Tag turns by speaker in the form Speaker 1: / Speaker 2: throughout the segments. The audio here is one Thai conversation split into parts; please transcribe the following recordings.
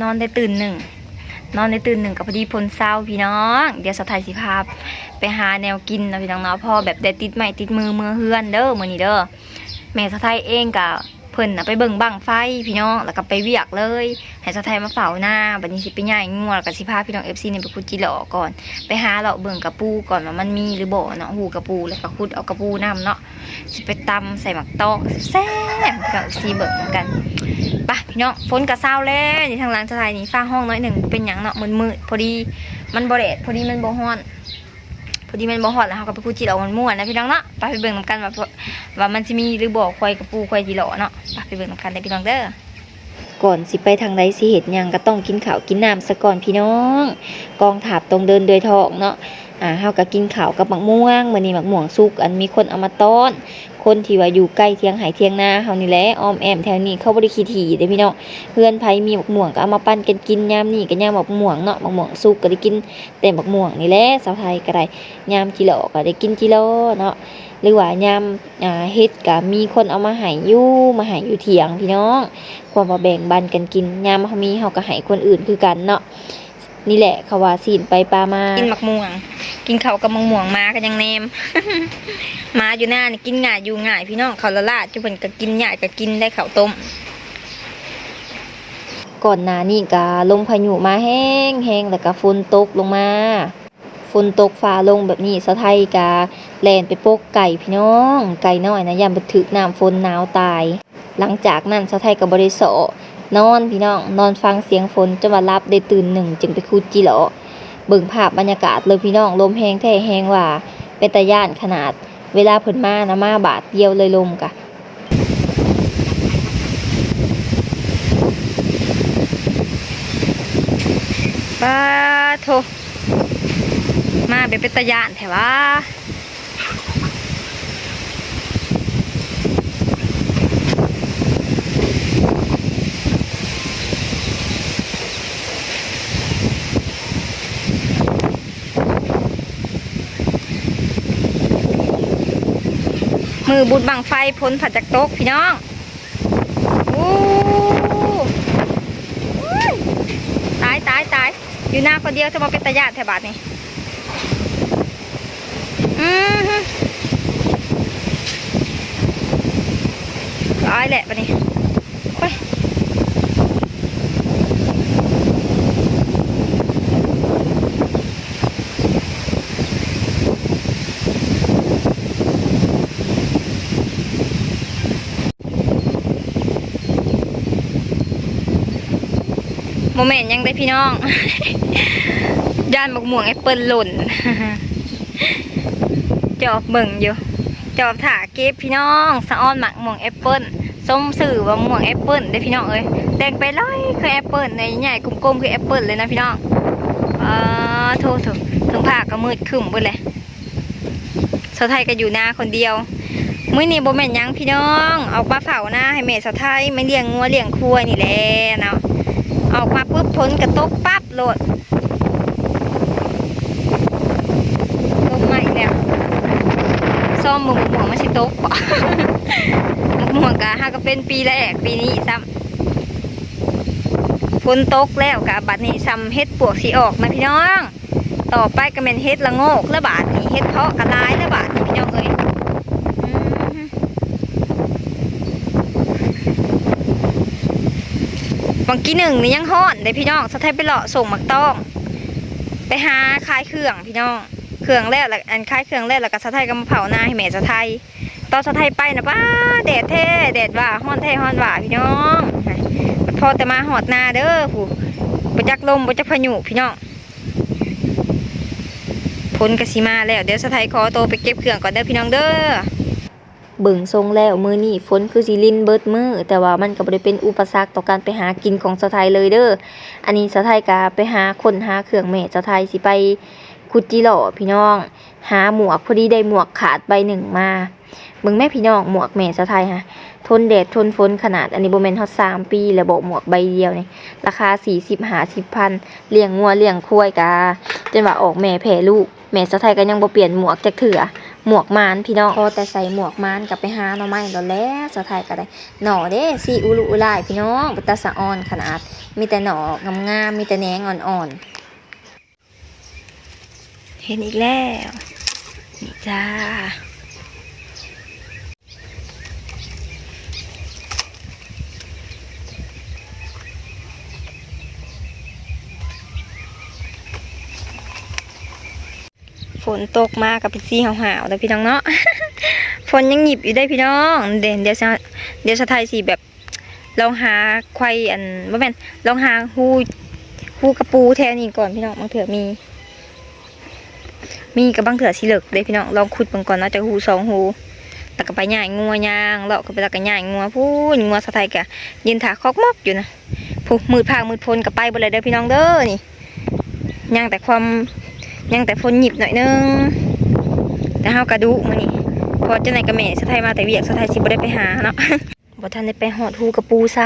Speaker 1: นอนได้ตื่นหนึ่งนอนได้ตื่นหนึ่งกับพอดีพลเศร้าพี่น้องเดี๋ยวสไทยสิภาพไปหาแนวกินนะพี่น้องเนาะพ่อแบบได้ติดไม้ติดมือเฮือนเด้อมื้อนี้เด้อแม่สไทยเองกับเพิ่นน่ะไปเบิ่งบั้งไฟพี่น้องแล้วก็ไปเวียกเลยให้สไทยมาเฝ้าหน้าบัดนี้สิไปย่ายงัวแล้วก็สิพาพี่น้อง FC นี่ไปขุดจิหล่อก่อนไปหาเลาะเบิ่งกระปูก่อนว่ามันมีหรือบ่เนาะหูกระปูแล้วก็ขุดเอากระปูน้ำเนาะสิไปตำใส่หมักตอกแซ่บพี่น้อง FC เบิ่งเหมือนกันไปพี่น้องฝนก็เศร้าแล้วนี่ทางหลังสไทยนี่ฟ้าห้องน้อยหนึ่งเป็นหยังเนาะมืดๆพอดีมันบ่แดดพอดีมันบ่ร้อนพอดีมันบ่ฮอดแล้วเขาก็ไปขุดจิหล่อมันม่วนนะพี่น้องเนาะไปเบิ่งนำกันว่ามันสิมีหรือบ่ควายกระปูควายจิหล่อเนาะไปเบิ่งนำกันได้พี่น้องเด้อก่อนสิไปทางใดสิเฮ็ดหยังก็ต้องกินข้าวกินน้ำซะก่อนพี่น้องกองถาบตรงเดินโดยท้องเนาะเฮาก็กินข้าวกับหมักม่วงมื้อนี้หมักม่วงสุกอันมีคนเอามาต้อนคนที่ว่าอยู่ใกล้เทียงไห่เทียงนาเฮานี่แหละอ้อมแอมแถวนี้เขาบ่ได้ขี้ถี่เด้พี่น้องเพื่อนไผมีหมักม่วงก็เอามาปั้นกันกินยามนี้ก็ยามหมักม่วงเนาะหมักม่วงสุกก็ได้กินแต่หมักม่วงนี่แหละสาวไทยก็ได้ยามจิโลก็ได้กินจิโลเนาะหรือว่ายามเฮ็ดก็มีคนเอามาให้อยู่เถียงพี่น้องความว่าแบ่งปันกันกินยามเฮามีเฮาก็ให้คนอื่นคือกันเนาะนี่แหละเขาว่าศีลไปปลามากินหมักม่วงกินข้าวกับหมักม่วงมากันยังแนม มาอยู่หน้านี่กินง่ายอยู่ง่ายพี่น้องเขาละลาดจุ่นก็กินง่ายก็กินได้ข้าวต้มก่อนหน้านี้ก็ลมพายุมาแห้งแล้วก็ฝนตกลงมาฝนตกฟ้าลงแบบนี้สะไทยก็แล่นไปปกไก่พี่น้องไก่น้อยนะยามบ่ถึกน้ำฝนหนาวตายหลังจากนั้นสะไทยก็บ่ได้เสานอนพี่น้องนอนฟังเสียงฝนจนว่ารับได้ตื่นหนึ่งจึงไปขุดจิหล่อเบิ่งภาพบรรยากาศเลยพี่น้องลมแห้งแท้แห้งว่าเป็นตาย่านขนาดเวลาเพิ่นมานะมาบาทเดียวเลยลมกะป้าโทมาเป็นตาย่านแถวว่ามือบุญบังไฟพ้นผัดจากโต๊ะพี่น้องโอ้ตายอยู่หน้าคนเดียวจะมาเป็นตาญาติแถวบ้านนี่ตายแหละปะนี่โอ้ยโมเมนต์ยังได้พี่น้อง ย่านบักม่วงแอปเปิลหล่น จอบเบิ่งอยู่จอบถาเก็บพี่น้องสะอ้อนหมักม่วงแอปเปิลส้มสื่อว่าม่วงแอปเปิลได้พี่น้องเอ้ยแดงไปเลยคือแอปเปิลในใหญ่กลมๆคือแอปเปิลเลยนะพี่น้องโทษถึงผ้าก็มืดครึ้มหมดเลยสาวไทยก็อยู่หน้าคนเดียวมื้อนี้บ่แม่นยังพี่น้องออกมาเฝ้าหน้าให้แม่สาวไทยไม่เลี้ยงงัวเลี้ยงควายนี่แหละเนาะออกมาปุ๊บพ้นกระตกปั๊บโหลดลงมาอีกแล้วซ่อมหมวกมาสิตกบ่ หมวกกะฮะก็เป็นปีแรกปีนี้ซ้ำฝนตกแล้วกะบัดนี้ซ้ำเฮ็ดปวกสีออกนะพี่น้องต่อไปก็เป็นเฮ็ดละโงกแล้วบาดนี้เฮ็ดเพาะกระลายแล้วบาดนี้พี่น้องเอ้ยบางกี้หนึ่งนี่ยังฮ้อนเลยพี่น้องสะไทยไปเลาะส่งหมักต้องไปหาคายเครื่องพี่น้องเครื่องแล้วอันคายเครื่องแล้วก็สะไทยก็มาเผาหน้าให้แม่สะไทยตอนสะไทยไปนะป้าแดดแท้แดดว่าฮ้อนแท้ฮ้อนว่าพี่น้องพอแต่มาหอดนาเด้อผู้บ่จักลมบ่จักพายุพี่น้องพ้นกสิมาแล้วเดี๋ยวสะไทยขอโตไปเก็บเครื่องก่อนเด้อพี่น้องเด้อเบิ่งทรงแล้วมื้อนี้ฝนคือสิลินเบิดมื้อแต่ว่ามันก็บ่ได้เป็นอุปสรรคต่อการไปหากินของสะไทยเลยเด้ออันนี้สะไทยก็ไปหาคนหาเครื่องแม่สะไทยสิไปขุดจิหล่อพี่น้องหาหมวกพอดีได้หมวกขาดใบหนึ่งมาเบิ่งแม่พี่น้องหมวกแม่สะไทยฮะทนแดดทนฝนขนาดอันนี้บ่แม่นฮอด3 ปีแล้วบอกหมวกใบเดียวนี่ราคา40-50,000เลี้ยงงัวเลี้ยงควายกาจนว่าออกแม่แผ่ลูกแม่สะไทยก็ยังบ่เปลี่ยนหมวกจักเทื่อ หมวกมานพี่น้องพอแต่ใส่หมวกมานกับไปหาหน่อไม้แล้วแหล้วสะไทยก็ได้หน่อเด้สีอุลุอุลายพี่น้องบุตรสะออนขนาดมีแต่หน่องามๆมีแต่แหนงอ่อนๆเห็นอีกแล้วนี่จ้าฝนตกมากับเป็นสีหาวๆเลยพี่น้องเนาะ ฝนยังหยิบอยู่ได้พี่น้องเดี๋ยวชาไทยสิแบบลองหาควายอันว่าแม่นลองหาฮูกระปูแถวนี้ก่อนพี่น้องบางเถื่อมีกับบางเถื่อสิเลิกเลยพี่น้องลองขุดเบิ่งก่อนเนาะจากฮู2ฮูแต่ก็ไปย่ายงัวย่างเลาะก็ไปตะกันย่ายงัวพูดงัวชาไทยกะยืนถาคอกมอกอยู่นะผู้มืดพางมืดพลกับไปบ่เลยเด้อพี่น้องเด้อนี่ย่างแต่ฝนหยิบหน่อยนึงแต่เฮากระดูมื้อนี้พอจะไหนกระแม่สะไทยมาแต่เวียกสะไทยสิบ่ได้ไปหาเนาะ บ่ทันได้ไปหอดฮูกระปูซ้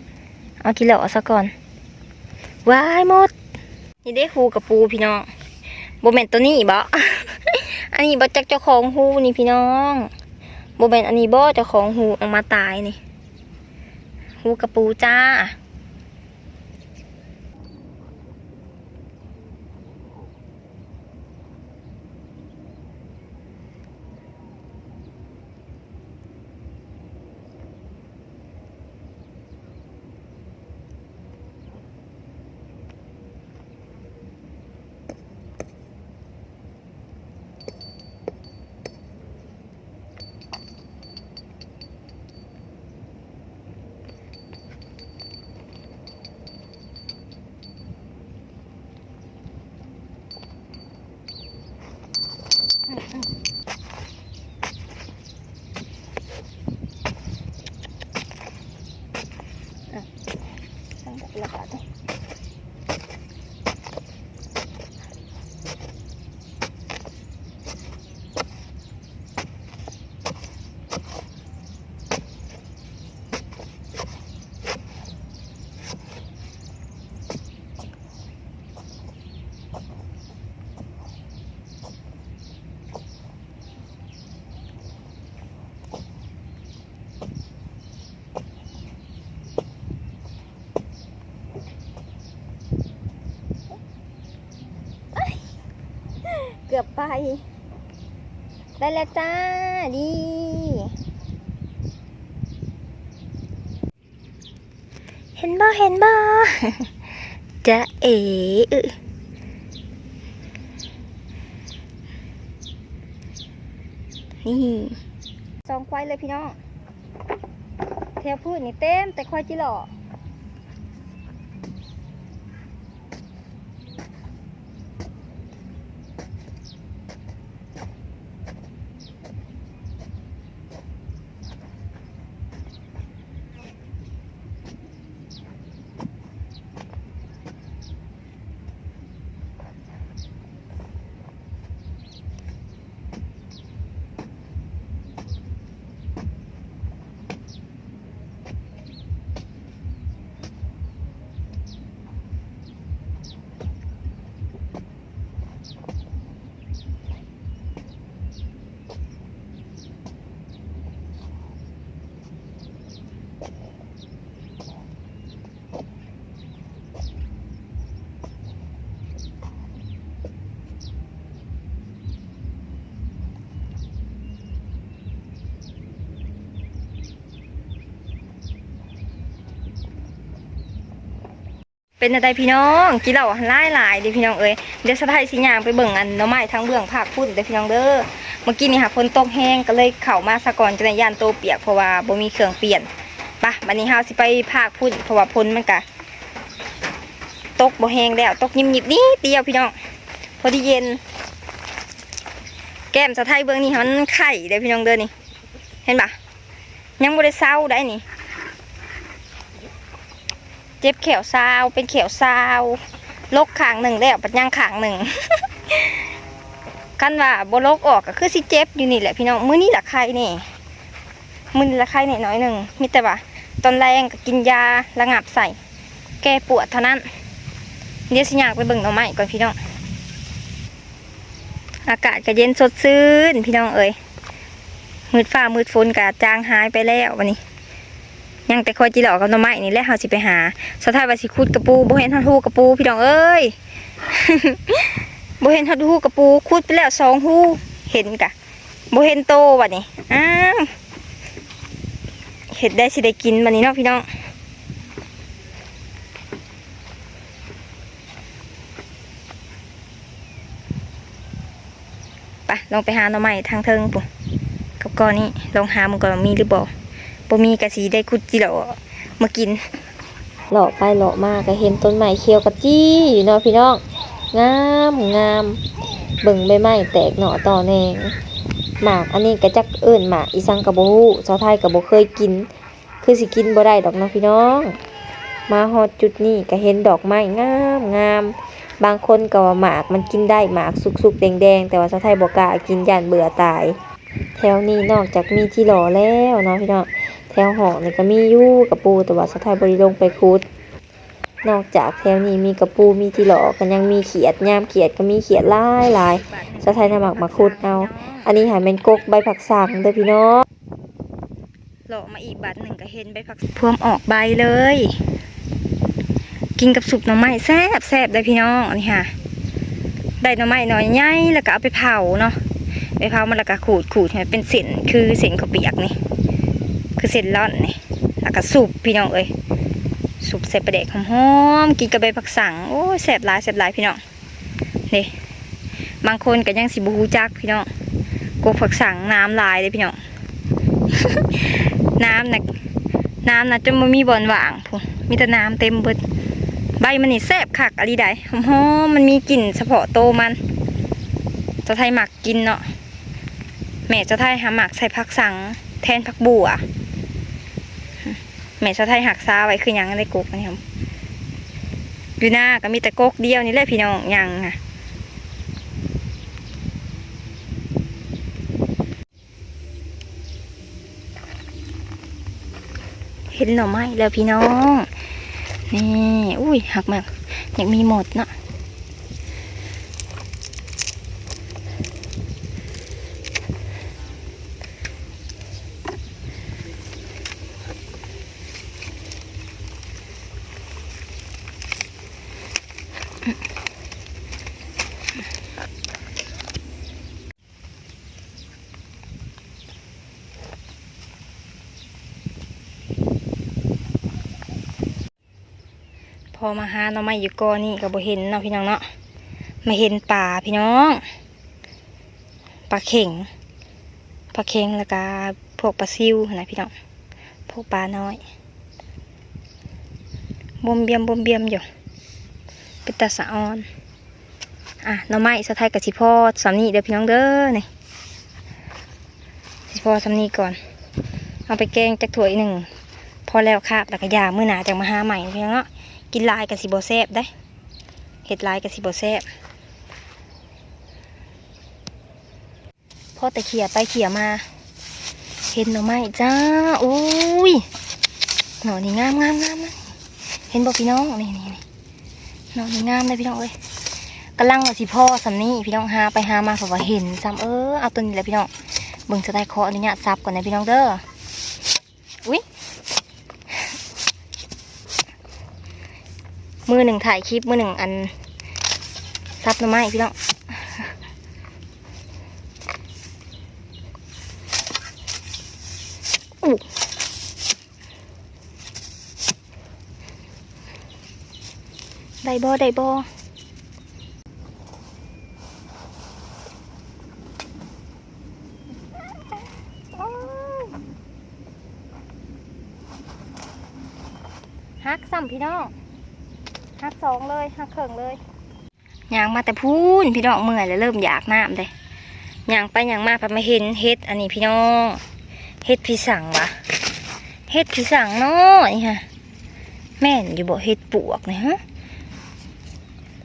Speaker 1: ำเอากินแล้วเอาซะก่อนว้ายหมดนี่ได้ฮูกระปูพี่น้องบ่แม่นตัวนี้บ่ อันนี้บ่จักเจ้าของฮูนี่พี่น้องบ่แม่นอันนี้บ่เจ้าของฮูออกมาตายนี่ฮูกระปูจ้าเกือบไปได้แล้วจ้าดีเห็นบ่จะเอ๋นี่สองควายเลยพี่น้องแถวพืชนี่เต็มแต่ควายจิหล่อเป็นอะไรพี่น้องกินเหล้าหลายดิพี่น้องเอ้ยเดี๋ยวสะไทยสิย่างไปเบิ่งอันหน่อไม้ทั้งเบื้องภาคพุ่นเด้อพี่น้องเด้อเมื่อกี้นี่ค่ะฝนตกแห้งก็เลยเข้ามาซะก่อนจะได้ย่านโตเปียกเพราะว่าบ่มีเครื่องเปลี่ยนปะบัดนี้เฮาสิไปภาคพุ่นเพราะว่าฝนมันก็ตกบ่แห้งแล้วตกยิบๆนิดเดียวพี่น้องพอดีเย็นแก้มสะไทยเบิ่งนี่มันไข่เด้อพี่น้องเด้อนี่เห็นปะยังบ่ได้เศร้าได้นี่เจ็บแขวซาวเป็นแขวซาวลกขางหนึ่งแล้วปัดย่างขางหนึ่ง กันว่าบลกออกก็คือสิเจ็บอยู่นี่แหละพี่น้องมื้อนี้ละใครนี่มื้อนี้ละใครนี่น้อยหนึ่งมีแต่ว่าตอนแรงก็กินยาระงับใส่แก้ปวดเท่านั้นเดี๋ยวสิอยากไปเบิ่งหน่อไม้ก่อนพี่น้อง อากาศก็เย็นสดชื่นพี่น้องเอ๋ยมืดฟ้ามืดฝนก็จางหายไปแล้ววันนี้ยังแต่คอยจีหลอกกับหน่อไม้นี่แหละเฮาสิไปหาสุดท้ายว่าสิขุดกระปูบ่เห็นฮอดฮู้กระปูพี่น้องเอ้ย บ่เห็นฮอดฮู้กระปูขุดไปแล้ว2ฮู้เห็นกะบ่เห็นโตบัดนี้อ้าวเฮ็ดได้สิได้กินบัดนี้เนาะพี่น้องไปลองไปหาหน่อไม้ทางเทิงปุ๊กับก้อนนี้ลองหามันก่อนมีหรือบ่มีกะสีได้ขุดจิเหลามากินเลาะไปเลาะมาก็เห็นต้นไม้เขียวกระจี้อยู่เนาะพี่น้องงามเบิ่งใบไม้แตกหน่อต่อแนงหมากอันนี้ก็จักเอิ้นหมากอีสังกะบ่ฮู้ชาวไทยก็บ่เคยกินคือสิกินบ่ได้ดอกเนาะพี่น้องมาฮอดจุดนี้ก็เห็นดอกไม้งามบางคนก็ว่าหมากมันกินได้หมากสุกๆแดงๆแต่ว่าชาวไทยบ่กล้ากินย่านเบื่อตายแถวนี้นอกจากมีที่หล่อแล้วเนาะพี่น้องแถวหอกนี่ก็มีอยู่กระปูแต่ว่าชาวไทยบ่ได้ลงไปขุดนอกจากแถวนี้มีกระปูมีที่หล่อก็ยังมีเขียดยามเขียดก็มีเขียดหลายชาวไทยนำหมักมาขุดเอาอันนี้หาเป็นกกใบผักสังเด้อพี่น้องหล่อมาอีกบาทหนึ่งก็เห็นใบผักพวมออกใบเลยกินกับสุปหน่อไม้แซ่บเลยพี่น้องอันนี้ค่ะได้หน่อไม้หน่อยใหญ่แล้วก็เอาไปเผาเนาะไปเผามันแล้วก็ขูดให้เป็นเส้นคือเส้นข้าวเปียกนี่คือเส้นร่อนนี่แล้วก็สุปพี่น้องเอ้ยสุปใส่ปลาแดกหอมๆกินกับใบผักสังโอ้แซ่บหลายพี่น้องนี่บางคนก็ยังสิบูฮูจักพี่น้องกบผักสังน้ำลายเลยพี่น้อง น้ำน่ะจนมันมีบ่อนว่างพูมีแต่น้ำเต็มเบิดใบมันนี่แซ่บคักอะไรได้หอมมันมีกลิ่นเฉพาะโตมันจะไทยหมักกินเนาะแม่จะไทยหาหมักใส่ผักสังแทนผักบัวแม่จะไทยหักซาไว้คือยังได้กกนี่ครับอยู่หน้าก็มีแต่กกเดียวนี่แหละพี่น้องยังค่ะเห็นหน่อไม้แล้วพี่น้องนี่อุ้ยหักมากอยากมีหมดเนาะพอมาหาหน่อไม้อยู่ก่อนนี่ก็บ่เห็นเนาะพี่น้องเนาะมาเห็นป่าพี่น้องปลาเข่งแล้วก็พวกปลาซิวนะพี่น้องพวกปลาน้อยบมเบียมอยู่เป็นตาสะออนหน่อไม้สะไทยกับสิพ่อสำนีเด้อพี่น้องเด้อนี่สิพ่อสำนีก่อนเอาไปแกงจักถ้วยหนึ่งพอแล้วครับแล้วก็ยามื้อหน้าจังมาหาใหม่พี่น้องเนาะกินลายกับสิบ่แซ่บได้เห็ดลายกับสิบ่แซ่บพอแต่เขี่ยไปเขี่ยมาเห็นหน่อไม้จ้าอุ้ยหน่อนี่งามเห็นบ่พี่น้องนี่หน่อนี่งามเลยพี่น้องเอ้ยกำลังว่าสิพ่อสำนี้พี่น้องหาไปหามาเพราะว่าเห็นซ้ำเอาตัวนี้แหละพี่น้องเบิ่งจะได้ขออนุญาตซับก่อนนะพี่น้องเด้ออุ้ยมือหนึ่งถ่ายคลิปมือหนึ่งอันซับหน่อไม้พี่น้องได้บ่ฮักซ้ำพี่น้องฮักสองเลยฮักเข่งเลยย่างมาแต่พูนพี่น้องเมื่อยแล้วเริ่มอยากน้ำเลยย่างไปย่างมาพอมาเห็นเฮ็ดอันนี้พี่น้องเฮ็ดพี่สั่งวะเฮ็ดพี่สั่งเนาะนี่ค่ะแม่นอยู่บ่เฮ็ดปวกนะฮะ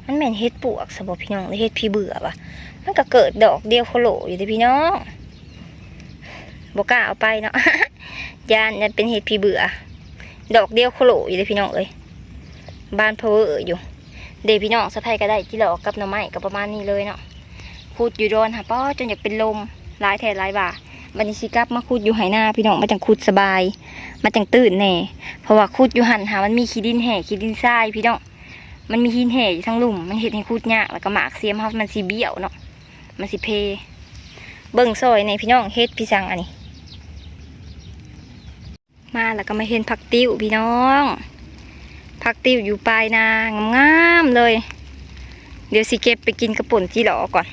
Speaker 1: มันแม่นเฮ็ดปวกสบพี่น้องหรือเฮ็ดพี่เบื่อวะมันก็เกิดดอกเดียวโคโลอยู่ที่พี่น้องบ่กล้าเอาไปเนาะ ยานเป็นเฮ็ดพี่เบื่อดอกเดียวโคโลอยู่ที่พี่น้องเอ้ยบ้านเพออยู่เดี๋ยวพี่น้องสะไทยก็ได้ที่หลอกกับหน่อไม้กับประมาณนี้เลยเนาะ ขุดอยู่โดนค่ะป้อจนอยากเป็นลมหลายแถหลายบ่าบันนี้สิกลับมาขุดอยู่ไหหน้าพี่น้องมาจังขุดสบายมาจังตื่นแน่เพราะว่าขุดอยู่หันหามันมีขี้ดินแห่ขี้ดินทรายพี่น้องมันมีหินแห่อยู่ทั้งหลุมมันเห็ดให้ขุดยากแล้วก็หมากเสียมเขามันสีเบี้ยวเนาะมันสิเพเบิ่งซอยในพี่น้องเฮ็ดพี่สังอันนี้มาแล้วก็มาเห็นผักติ้วพี่น้องผักติ้วอยู่ปลายนางามๆเลยเดี๋ยวสิเก็บไปกินกระปุ่นที่หล่อก่อน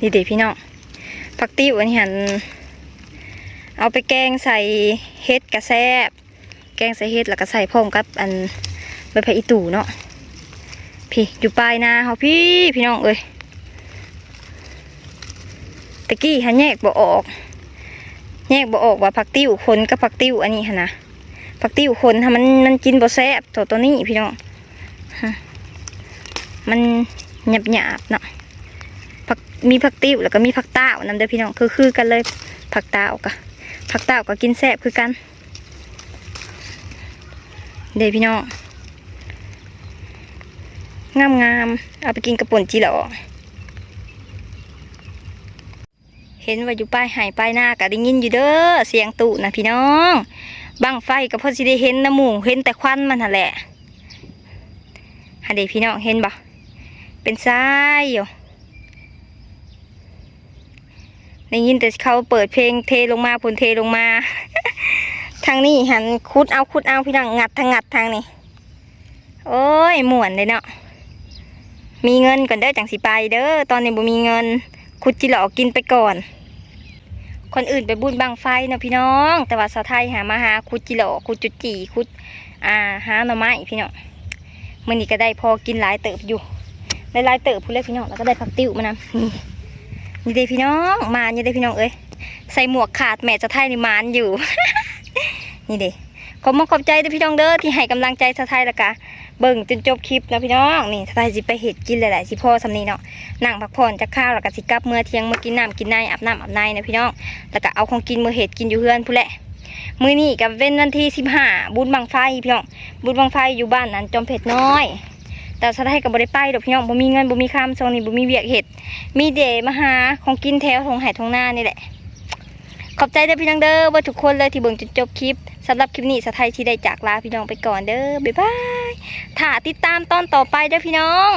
Speaker 1: นี่เด็กพี่น้องผักติ้วอันนี้หันเอาไปแกงใส่เฮ็ดกระแซบแกงใส่เฮ็ดแล้วก็ใส่พร้อมกับอันใบไผ่อีตู่เนาะพี่อยู่ปลายนาเขาพี่น้องเอ้ยตะกี้หันแยกบ่ออกว่าผักติ้วคนกับผักติ้วอันนี้หันนะผักติ้วคนถ้ามันกินบ่แซ่บตัวนี้พี่น้องมันหยาบเนาะมีผักติ้วแล้วก็มีผักต้าวนำเด้อพี่น้องคือกันเลยผักต้าวก็กินแซ่บคือกันเด้พี่น้องงามเอาไปกินกระป่นจีหล่อเห็นว่าอยู่ป้ายหายป้ายหน้าก็ได้ยินอยู่เด้อเสียงตู่นะพี่น้องบังไฟก็พอสิได้เห็นน้ำหมูเห็นแต่ควันมันหั่นแหละเด้พี่น้องเห็นบ่เป็นทรายอยู่ได้ยินแต่เขาเปิดเพลงเทลงมาผลเทลงมา ทางนี้หันคุดเอาพี่น้องงัดทางนี้โอ้ยหม่วนเลยเนาะมีเงินก่อนเด้อจังสิไปเด้อตอนนี้บ่มีเงินคุดจิหลอกกินไปก่อนคนอื่นไปบุญบังไฟเนาะพี่น้องแต่ว่าสาวไทยมาหาคุดจิหลอกคุดจุดจีคุดหาหน่อไม้พี่น้องมื้อนี้ก็ได้พอกินหลายเติบอยู่ได้หลายเติบพูดเลยพี่น้องแล้วก็ได้ผักติ้วมานำนี่เด้พี่น้องมานี่เด้พี่น้องเอ้ยใส่หมวกขาดแม่สาวไทยนี่มานอยู่ นี่เด้ขอบใจเด้อพี่น้องเด้อที่ให้กำลังใจสาวไทยละกะเบิ่งจนจบคลิปนะพี่น้องนี่สาวไทยสิไปเห็ดกินหลายๆสิพ่อสำนีเนาะนั่งพักผ่อนจากข้าวแล้วก็สิกลับเมื่อเที่ยงมากินน้ำกินในอาบน้ำอาบในนะพี่น้องแล้วก็เอาของกินมือเห็ดกินอยู่เฮือนพู้นแหละมื้อนี้กับเว้นวันที่15บุญบังไฟพี่น้องบุญบังไฟอยู่บ้านนั้นจอมเผ็ดน้อยแต่สาวไทยก็บ่ได้ไปดอกพี่น้องบ่มีเงินบ่มีคำช่วงนี้บ่มีเวียกเห็ดมีเดมาหาของกินแถวทงไห่ทงหน้านี่แหละขอบใจเด้อพี่น้องเด้อว่าทุกคนเลยที่เบิ่งจนจบคลิปสำหรับคลิปนี้สาวไทยที่ได้จากลาพี่น้องไปก่อนเด้อบ๊ายบายถ้าติดตามตอนต่อไปเด้อพี่น้อง